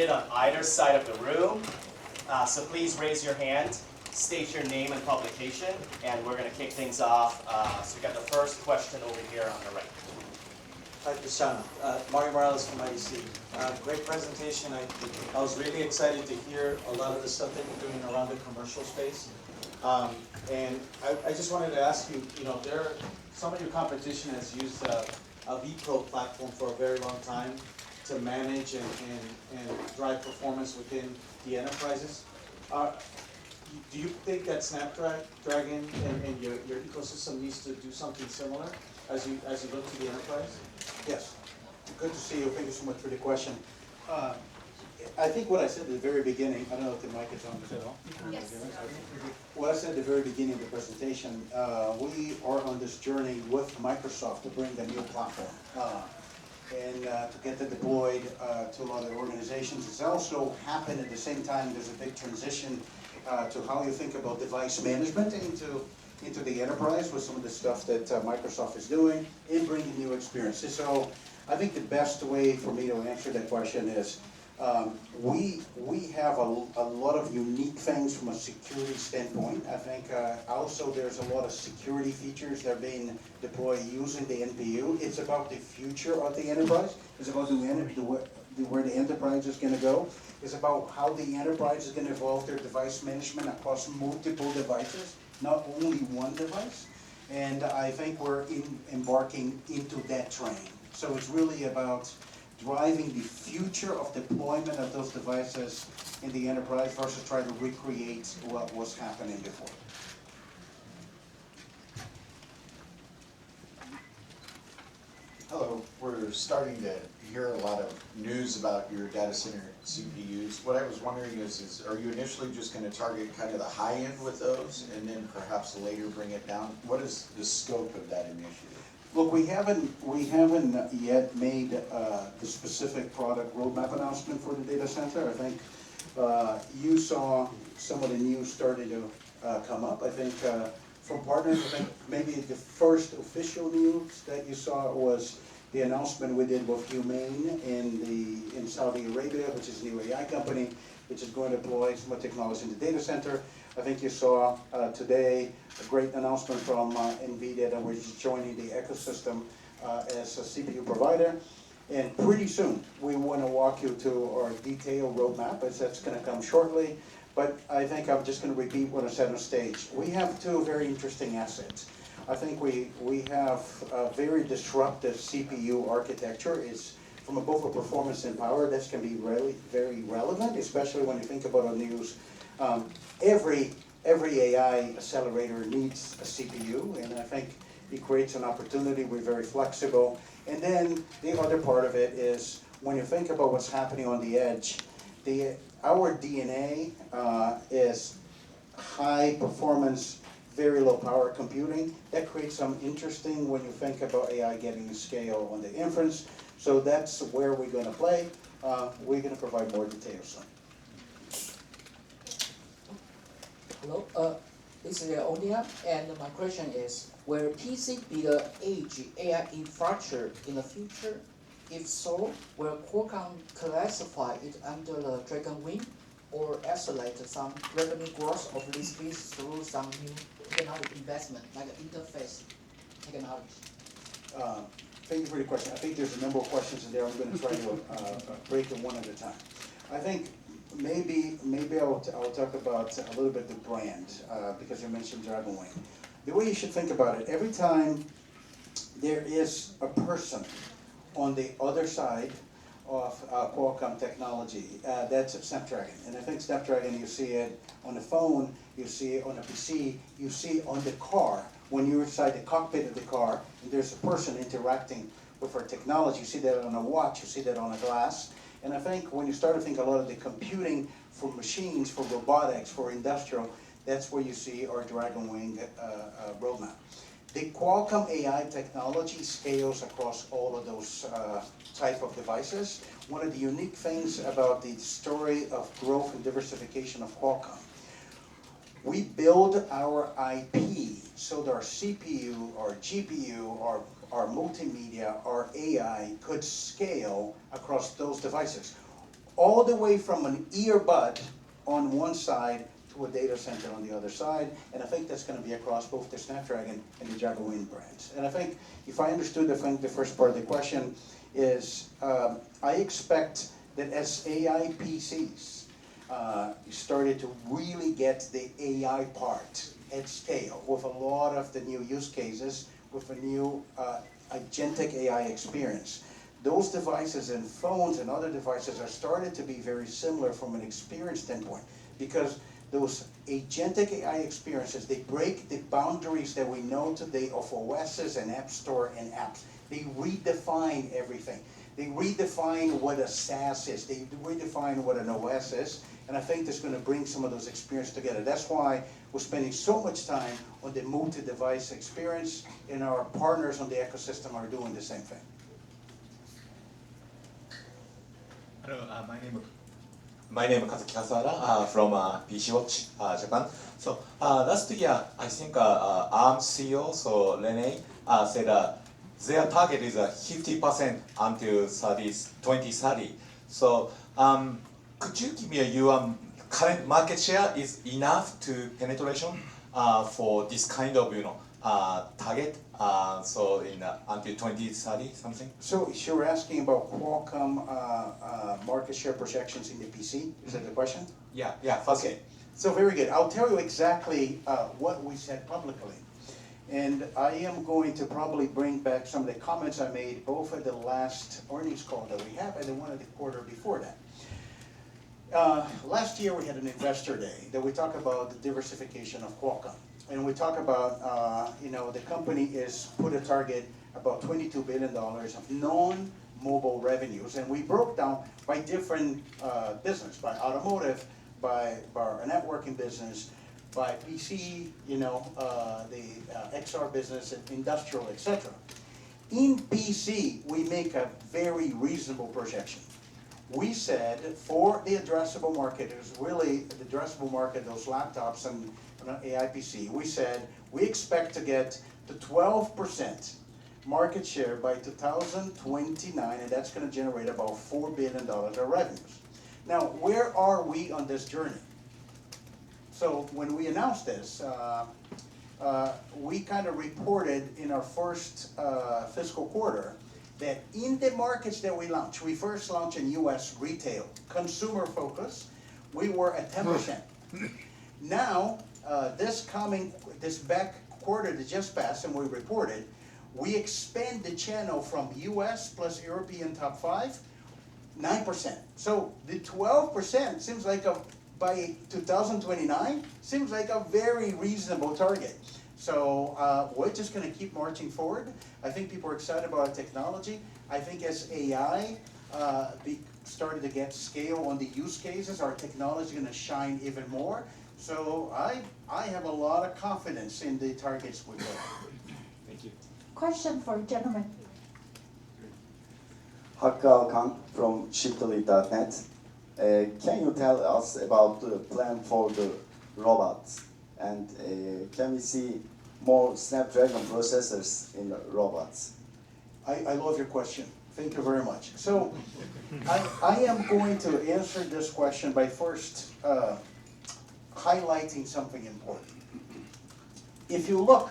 On either side of the room. So please raise your hand, state your name and publication, and we're going to kick things off. So we got the first question over here on the right. Hi, Cristiano. Mario Morales from IDC. Great presentation. I was really excited to hear a lot of the stuff that you're doing around the commercial space. And I just wanted to ask you, some of your competition has used a vPro platform for a very long time to manage and drive performance within the enterprises. Do you think that Snapdragon and your ecosystem needs to do something similar as you look to the enterprise? Yes. Good to see you. Thank you so much for the question. I think what I said at the very beginning, I don't know if the mic is on, is it on? Yes. What I said at the very beginning of the presentation, we are on this journey with Microsoft to bring the new platform and to get that deployed to a lot of organizations. It's also happened at the same time. There's a big transition to how you think about device management into the enterprise with some of the stuff that Microsoft is doing and bringing new experiences. So I think the best way for me to answer that question is we have a lot of unique things from a security standpoint. I think also there's a lot of security features that are being deployed using the NPU. It's about the future of the enterprise. It's about where the enterprise is going to go. It's about how the enterprise is going to evolve their device management across multiple devices, not only one device. And I think we're embarking into that train. So it's really about driving the future of deployment of those devices in the enterprise versus trying to recreate what was happening before. Hello, we're starting to hear a lot of news about your data center CPUs. What I was wondering is are you initially just going to target kind of the high end with those and then perhaps later bring it down? What is the scope of that initiative? Look, we haven't yet made the specific product roadmap announcement for the data center. I think you saw some of the news starting to come up. I think from partners, I think maybe the first official news that you saw was the announcement we did with Humane in Saudi Arabia, which is a new AI company, which is going to deploy some of the technology in the data center. I think you saw today a great announcement from NVIDIA that we're joining the ecosystem as a CPU provider. And pretty soon, we want to walk you through our detailed roadmap, as that's going to come shortly. But I think I'm just going to repeat what I said on stage. We have two very interesting assets. I think we have a very disruptive CPU architecture. It's from both a performance and power. That's going to be really very relevant, especially when you think about our news. Every AI accelerator needs a CPU, and I think it creates an opportunity. We're very flexible. And then the other part of it is when you think about what's happening on the edge, our DNA is high performance, very low power computing. That creates some interesting when you think about AI getting scale on the inference. So that's where we're going to play. We're going to provide more details soon. Hello, this is Onia, and my question is, will PC be the edge AI infrastructure in the future? If so, will Qualcomm classify it under the Dragonwing or isolate some revenue growth of this piece through some new technology investment, like interface technology? Thank you for your question. I think there's a number of questions in there. I'm going to try to break them one at a time. I think maybe I'll talk about a little bit the brand because you mentioned Dragonwing. The way you should think about it, every time there is a person on the other side of Qualcomm technology, that's Snapdragon. And I think Snapdragon, you see it on the phone, you see it on a PC, you see it on the car. When you're inside the cockpit of the car, and there's a person interacting with our technology, you see that on a watch, you see that on a glass. And I think when you start to think a lot of the computing for machines, for robotics, for industrial, that's where you see our Dragonwing roadmap. The Qualcomm AI technology scales across all of those type of devices. One of the unique things about the story of growth and diversification of Qualcomm, we build our IP so that our CPU, our GPU, our multimedia, our AI could scale across those devices. all the way from an earbud on one side to a data center on the other side, and I think that's gonna be across both the Snapdragon and the Jaguar brands. And I think, if I understood the first part of the question, is I expect that as AI PCs started to really get the AI part at scale, with a lot of the new use cases, with a new agentic AI experience, those devices and phones and other devices are started to be very similar from an experience standpoint, because those agentic AI experiences, they break the boundaries that we know today of OSs and App Store and apps. They redefine everything. They redefine what a SaaS is. They redefine what an OS is. And I think that's going to bring some of those experiences together. That's why we're spending so much time on the multi-device experience, and our partners on the ecosystem are doing the same thing. Hello, my name is Kazuki Kasada from PC Watch Japan. So last year, I think ARM CEO, so Rene, said their target is 50% until 2030. So could you give me your current market share is enough to penetration for this kind of target? So in until 2030 something. So you're asking about Qualcomm market share projections in the PC? Is that the question? Yeah. First. Okay, so very good. I'll tell you exactly what we said publicly. And I am going to probably bring back some of the comments I made both at the last earnings call that we have and the one at the quarter before that. Last year we had an investor day that we talked about the diversification of Qualcomm. And we talk about, the company is put a target about $22 billion of non-mobile revenues. And we broke down by different business, by automotive, by our networking business, by PC, the XR business, and industrial, etc. In PC, we make a very reasonable projection. We said for the addressable market, it was really the addressable market, those laptops and AI PC, we said we expect to get to 12% market share by 2029, and that's going to generate about $4 billion of revenues. Now, where are we on this journey? So when we announced this, we kind of reported in our first fiscal quarter that in the markets that we launched, we first launched in US retail, consumer focus, we were at 10%. Now, this back quarter that just passed and we reported, we expand the channel from US plus European top 5, 9%. So the 12% seems like by 2029, seems like a very reasonable target. So we're just going to keep marching forward. I think people are excited about our technology. I think as AI started to get scale on the use cases, our technology is going to shine even more. So I have a lot of confidence in the targets we put. Thank you. Question for gentleman. Hakkao Kang from Shiptolite.net. Can you tell us about the plan for the robots? And can we see more Snapdragon processors in the robots? I love your question. Thank you very much. So I am going to answer this question by first highlighting something important. If you look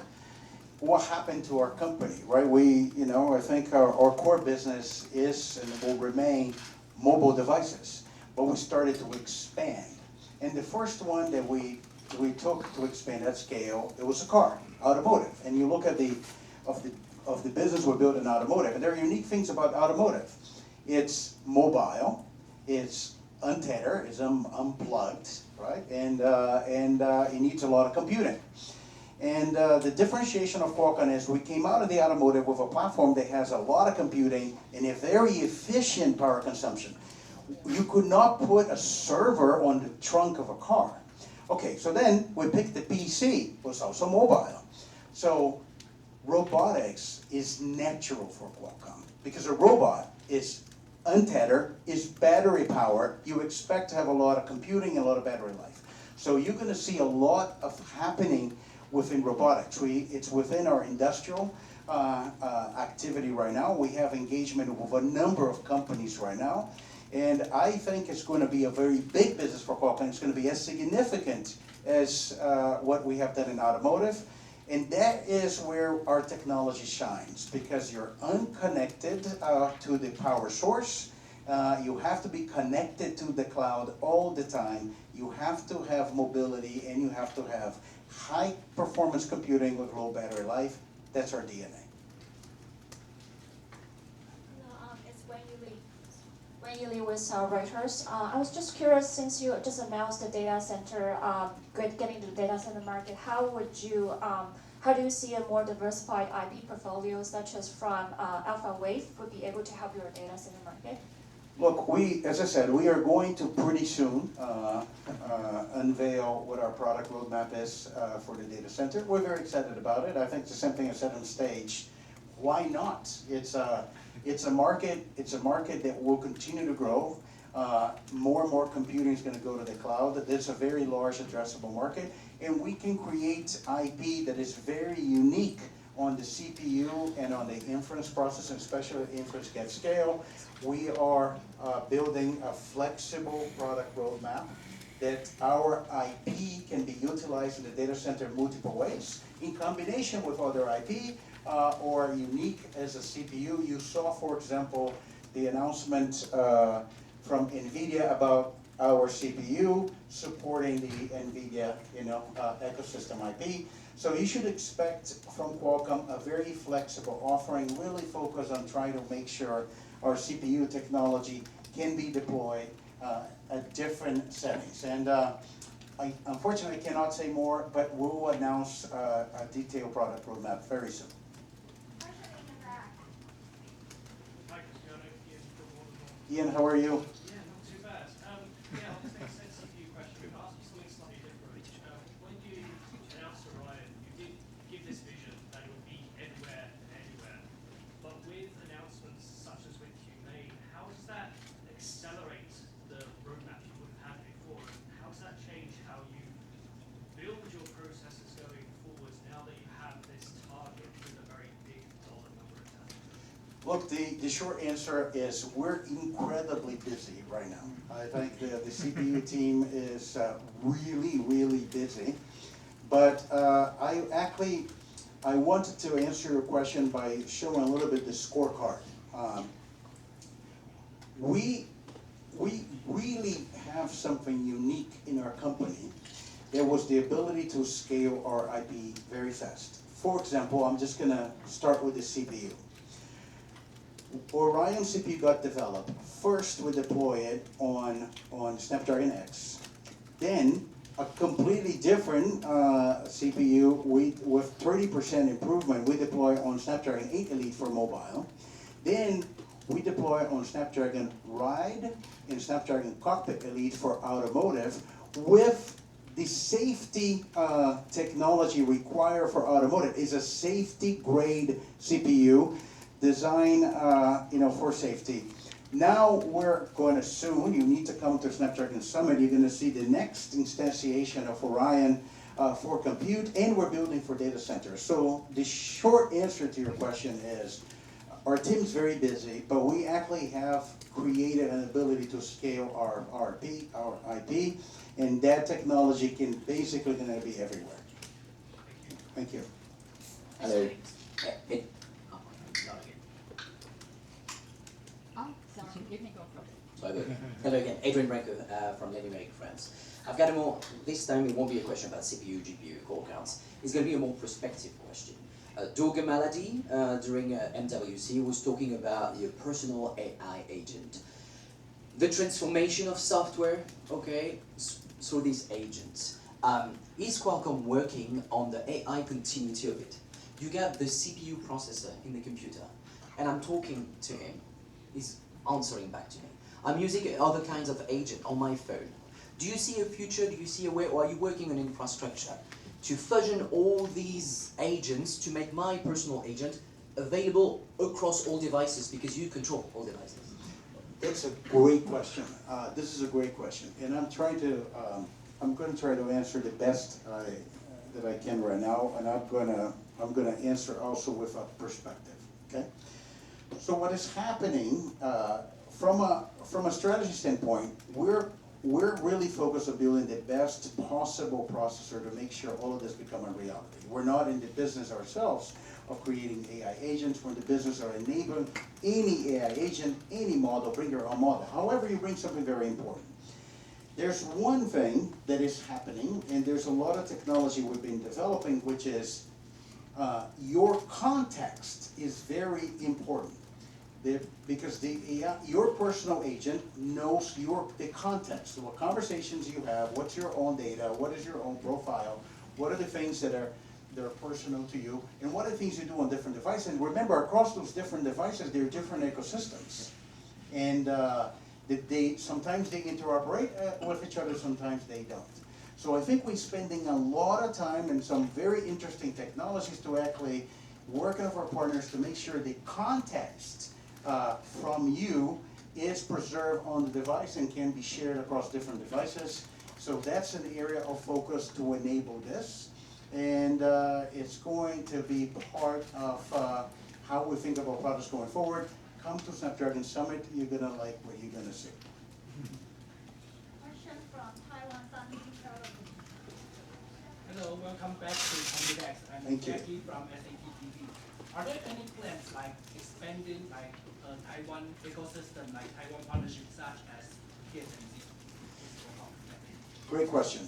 what happened to our company, right? I think our core business is and will remain mobile devices, but we started to expand. And the first one that we took to expand at scale, it was a car, automotive. And you look at the business we built in automotive, and there are unique things about automotive. It's mobile, it's untethered, it's unplugged, right? And it needs a lot of computing. And the differentiation of Qualcomm is we came out of the automotive with a platform that has a lot of computing and a very efficient power consumption. You could not put a server on the trunk of a car. Okay, so then we picked the PC, was also mobile. So robotics is natural for Qualcomm because a robot is untethered, is battery powered. You expect to have a lot of computing and a lot of battery life. So you're going to see a lot of happening within robotics. It's within our industrial activity right now. We have engagement with a number of companies right now. And I think it's going to be a very big business for Qualcomm. It's going to be as significant as what we have done in automotive. And that is where our technology shines, because you're unconnected to the power source. You have to be connected to the cloud all the time. You have to have mobility, and you have to have high performance computing with low battery life. That's our DNA. It's Wayne Lee with Reuters. I was just curious, since you just announced the data center, getting to the data center market, how do you see a more diversified IP portfolio, such as from Alphawave, would be able to help your data center market? Look, as I said, we are going to pretty soon unveil what our product roadmap is for the data center. We're very excited about it. I think the same thing I said on stage. Why not? It's a market that will continue to grow. More and more computing is going to go to the cloud. It's a very large addressable market, and we can create IP that is very unique on the CPU and on the inference process, and especially inference at scale. We are building a flexible product roadmap that our IP can be utilized in the data center multiple ways, in combination with other IP, or unique as a CPU. You saw, for example, the announcement from NVIDIA about our CPU supporting the NVIDIA ecosystem IP. So you should expect from Qualcomm a very flexible offering, really focused on trying to make sure our CPU technology can be deployed at different settings. And I unfortunately cannot say more, but we'll announce a detailed product roadmap very soon. Ian, how are you? Yeah, not too bad. Yeah, obviously a sense CPU question, but ask you something slightly different. When you announced Orion, you did give this vision that it would be everywhere and anywhere. But with announcements such as with Humane, how does that accelerate the roadmap you would have had before? And how does that change how you build your processes going forwards now that you have this target with a very big dollar number attached? Look, the short answer is we're incredibly busy right now. I think the CPU team is really, really busy. But I wanted to answer your question by showing a little bit the scorecard. We really have something unique in our company. It was the ability to scale our IP very fast. For example, I'm just going to start with the CPU. Orion CPU got developed. First, we deploy it on Snapdragon X. Then, a completely different CPU with 30% improvement, we deploy on Snapdragon 8 Elite for mobile. Then, we deploy on Snapdragon Ride and Snapdragon Cockpit Elite for automotive with the safety technology required for automotive. Is a safety grade CPU designed for safety. Now we're going to soon, you need to come to Snapdragon Summit, you're going to see the next instantiation of Orion for compute, and we're building for data centers. So the short answer to your question is, our team's very busy, but we actually have created an ability to scale our IP, and that technology can basically going to be everywhere. Thank you. Hello. Hello again, Adrian Branco from Lady Make Friends. I've got a more, this time it won't be a question about CPU, GPU, core counts. It's going to be a more prospective question. Durga Maladi during MWC was talking about your personal AI agent. The transformation of software, okay, through these agents. Is Qualcomm working on the AI continuity of it? You got the CPU processor in the computer, and I'm talking to him. He's answering back to me. I'm using other kinds of agent on my phone. Do you see a future? Do you see a way, or are you working on infrastructure to fusion all these agents to make my personal agent available across all devices because you control all devices? That's a great question. This is a great question, and I'm going to try to answer the best that I can right now, and I'm going to answer also with a perspective. Okay. So what is happening from a strategy standpoint, we're really focused on building the best possible processor to make sure all of this become a reality. We're not in the business ourselves of creating AI agents. We're in the business of enabling any AI agent, any model, bring your own model. However, you bring something very important. There's one thing that is happening, and there's a lot of technology we've been developing, which is your context is very important. Because your personal agent knows the context, what conversations you have, what's your own data, what is your own profile, what are the things that are personal to you, and what are the things you do on different devices. And remember, across those different devices, there are different ecosystems. And sometimes they interoperate with each other, sometimes they don't. So I think we're spending a lot of time and some very interesting technologies to actually work with our partners to make sure the context from you is preserved on the device and can be shared across different devices. So that's an area of focus to enable this. And it's going to be part of how we think about products going forward. Come to Snapdragon Summit, you're gonna like what you're gonna see. Question from Taiwan Sunny Intelligence. Hello, welcome back to Computex. I'm Thank you. Jackie from SAP TV. Are there any plans like expanding like Taiwan ecosystem, like Taiwan partnership such as TSMC? Great question.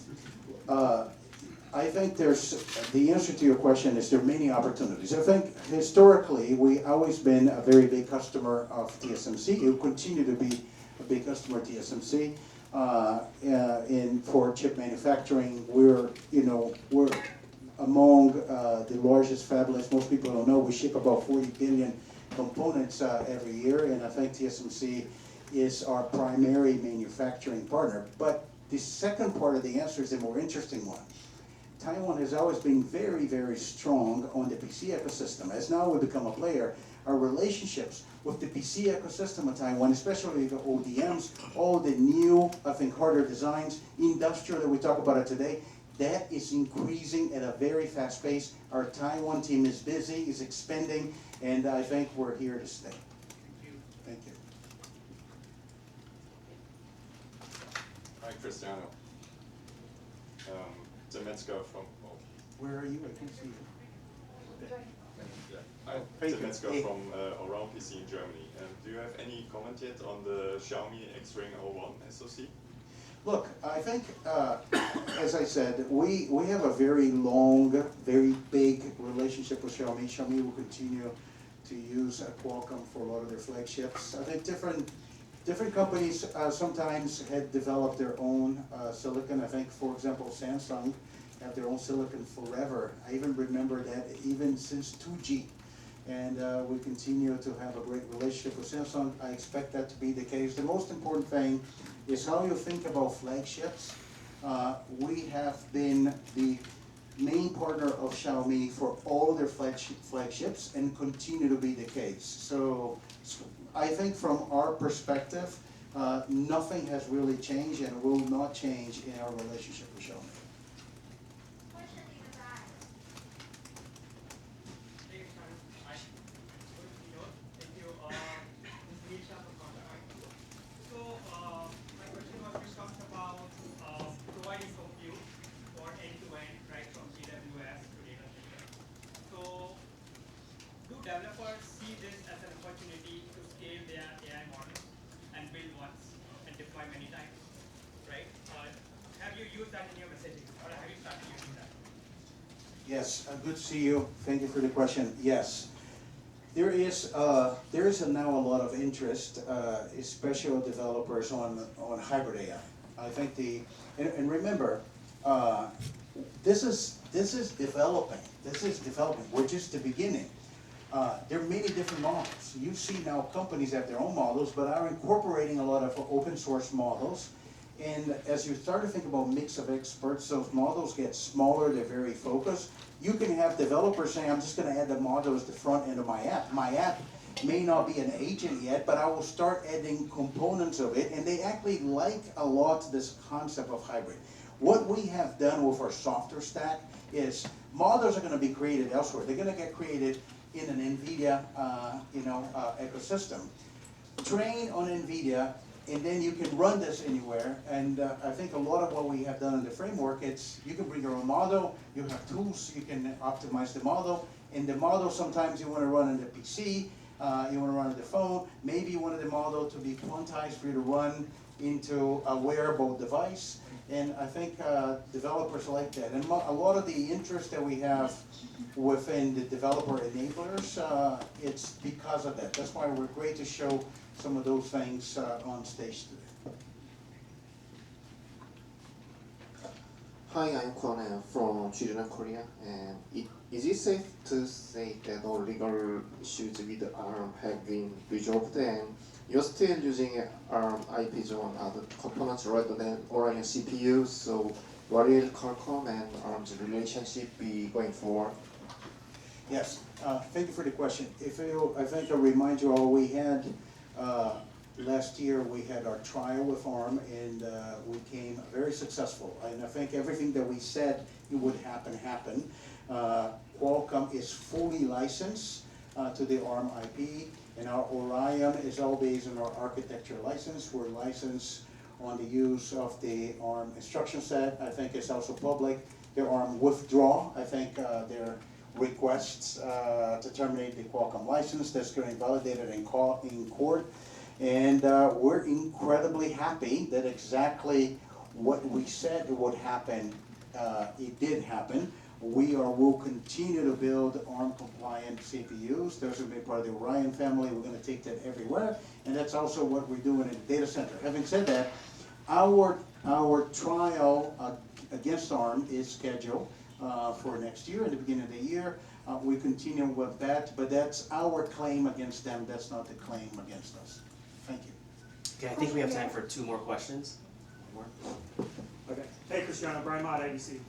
I think the answer to your question is there are many opportunities. I think historically, we've always been a very big customer of TSMC. You continue to be a big customer of TSMC. For chip manufacturing, we're among the largest fabless. Most people don't know we ship about 40 billion components every year, and I think TSMC is our primary manufacturing partner. But the second part of the answer is the more interesting one. Taiwan has always been very, very strong on the PC ecosystem. As now we become a player, our relationships with the PC ecosystem of Taiwan, especially the ODMs, all the new, I think, hardware designs, industrial that we talk about it today, that is increasing at a very fast pace. Our Taiwan team is busy, is expanding, and I think we're here to stay. Thank you. Hi, Cristiano. Zemetzko from. Oh. Where are you? I can't see you. Yeah. Hi, Thank you. Zemetzko Hey. from Around PC in Germany. Do you have any comment yet on the Xiaomi X-Ring 01 SoC? Look, I think, as I said, we have a very long, very big relationship with Xiaomi. Xiaomi will continue to use Qualcomm for a lot of their flagships. I think different companies sometimes had developed their own silicon. I think, for example, Samsung have their own silicon forever. I even remember that even since 2G. And we continue to have a great relationship with Samsung. I expect that to be the case. The most important thing is how you think about flagships. We have been the main partner of Xiaomi for all their flagships and continue to be the case. So I think from our perspective, nothing has really changed and will not change in our relationship with Xiaomi. Question in the back. Thank you. This is Nisha from Counterpoint. So, my question was, you talked about providing compute for end-to-end, right, from AWS to data center. So, do developers see this as an opportunity to scale their AI models and build once and deploy many times, right? Have you used that in your messaging, or have you started using that? Yes, good to see you. Thank you for the question. Yes, there is now a lot of interest, especially developers on hybrid AI. I think and remember, this is developing. This is developing. We're just the beginning. There are many different models. You see now companies have their own models, but are incorporating a lot of open source models. And as you start to think about mix of experts, those models get smaller, they're very focused. You can have developers saying, I'm just going to add the model as the front end of my app. My app may not be an agent yet, but I will start adding components of it. And they actually like a lot this concept of hybrid. What we have done with our software stack is models are going to be created elsewhere. They're going to get created in an NVIDIA ecosystem. train on NVIDIA, and then you can run this anywhere. And I think a lot of what we have done in the framework, it's you can bring your own model, you have tools, you can optimize the model. And the model, sometimes you want to run on the PC, you want to run on the phone, maybe you wanted the model to be quantized for you to run into a wearable device. And I think developers like that. And a lot of the interest that we have within the developer enablers, it's because of that. That's why we're great to show some of those things on stage today. Hi, I'm Kwon from Children Korea. And is it safe to say that all legal issues with ARM have been resolved and you're still using ARM IPs on other components rather than Orion CPUs? So what will Qualcomm and ARM's relationship be going forward? Yes, thank you for the question. I think I'll remind you all, we had, last year we had our trial with ARM and we came very successful. And I think everything that we said it would happen, happened. Qualcomm is fully licensed to the ARM IP, and our Orion is all based on our architecture license. We're licensed on the use of the ARM instruction set. I think it's also public. The ARM withdraw, I think their requests to terminate the Qualcomm license, that's getting validated in court. And we're incredibly happy that exactly what we said would happen, it did happen. Will continue to build ARM compliant CPUs. Those will be part of the Orion family. We're going to take that everywhere. And that's also what we're doing in the data center. Having said that, our trial against ARM is scheduled for next year, in the beginning of the year. We continue with that, but that's our claim against them. That's not the claim against us. Thank you. Okay, I think we have time for 2 more questions. One more. Okay. Hey, Cristiano, Brian Mott, IBC.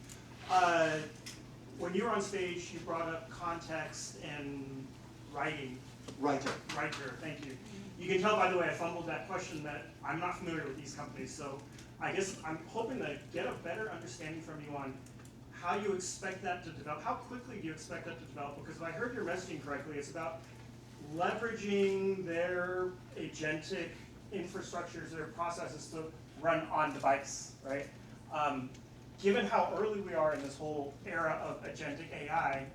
When you were on stage, you brought up context and writing. Writer, thank you. You can tell, by the way, I fumbled that question that I'm not familiar with these companies, so I guess I'm hoping to get a better understanding from you on how you expect that to develop. How quickly do you expect that to develop? Because if I heard your messaging correctly, it's about leveraging their agentic infrastructures, their processes to run on device, right? Given how early we are in this whole era of agentic AI,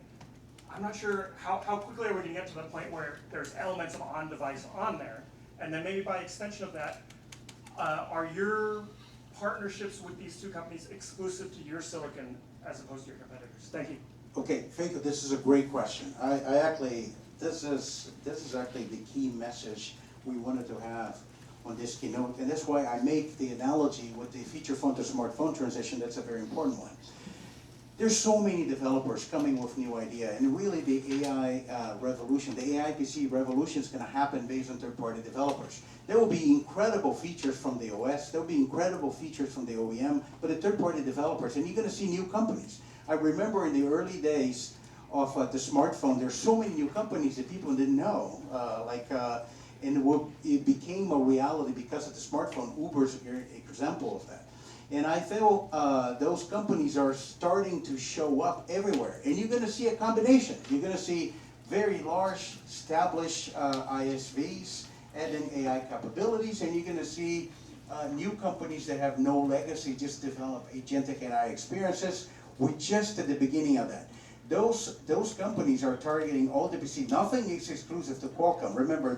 I'm not sure how quickly are we going to get to the point where there's elements of on-device on there, and then maybe by extension of that, are your partnerships with these 2 companies exclusive to your silicon as opposed to your competitors? Thank you. okay, thank you. This is a great question. This is actually the key message we wanted to have on this keynote, and that's why I make the analogy with the feature phone to smartphone transition. That's a very important one. There's so many developers coming with new idea, and really the AI revolution, the AI PC revolution is going to happen based on third-party developers. There will be incredible features from the OS, there will be incredible features from the OEM, but the third-party developers, and you're going to see new companies. I remember in the early days of the smartphone, there's so many new companies that people didn't know, and it became a reality because of the smartphone. Uber's an example of that. And I feel those companies are starting to show up everywhere. And you're going to see a combination. You're going to see very large established ISVs adding AI capabilities, and you're going to see new companies that have no legacy just develop agentic AI experiences. We're just at the beginning of that. Those companies are targeting all the PC. Nothing is exclusive to Qualcomm. Remember,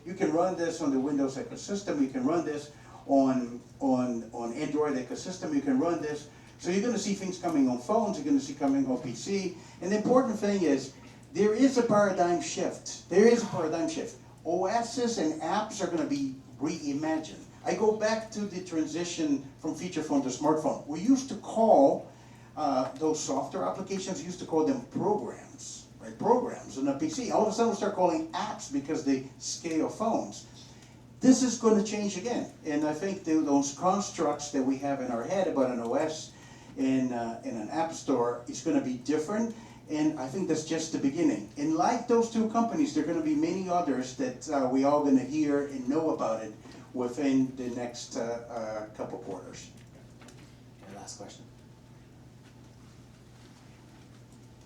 you can run this on the Windows ecosystem. You can run this on Android ecosystem. You can run this. So you're going to see things coming on phones. You're going to see coming on PC. And the important thing is there is a paradigm shift. There is a paradigm shift. OSs and apps are going to be reimagined. I go back to the transition from feature phone to smartphone. We used to call those software applications, used to call them programs, right? Programs on a PC. All of a sudden we start calling apps because they scale phones. This is going to change again. And I think those constructs that we have in our head about an OS and an app store is going to be different. And I think that's just the beginning. And like those 2 companies, there are going to be many others that we all going to hear and know about it within the next couple quarters. And last question.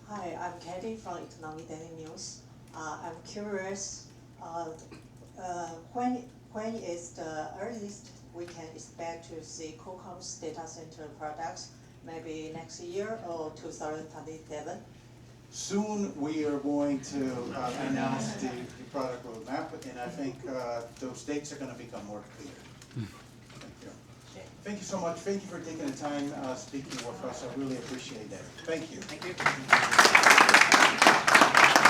Hi, I'm Kathy from Economic Daily News. I'm curious, When is the earliest we can expect to see Qualcomm's data center products? Maybe next year or 2027? Soon, we are going to announce the product roadmap, and I think those dates are gonna become more clear. Thank you. Thank you so much. Thank you for taking the time speaking with us. I really appreciate that. Thank you. Thank you.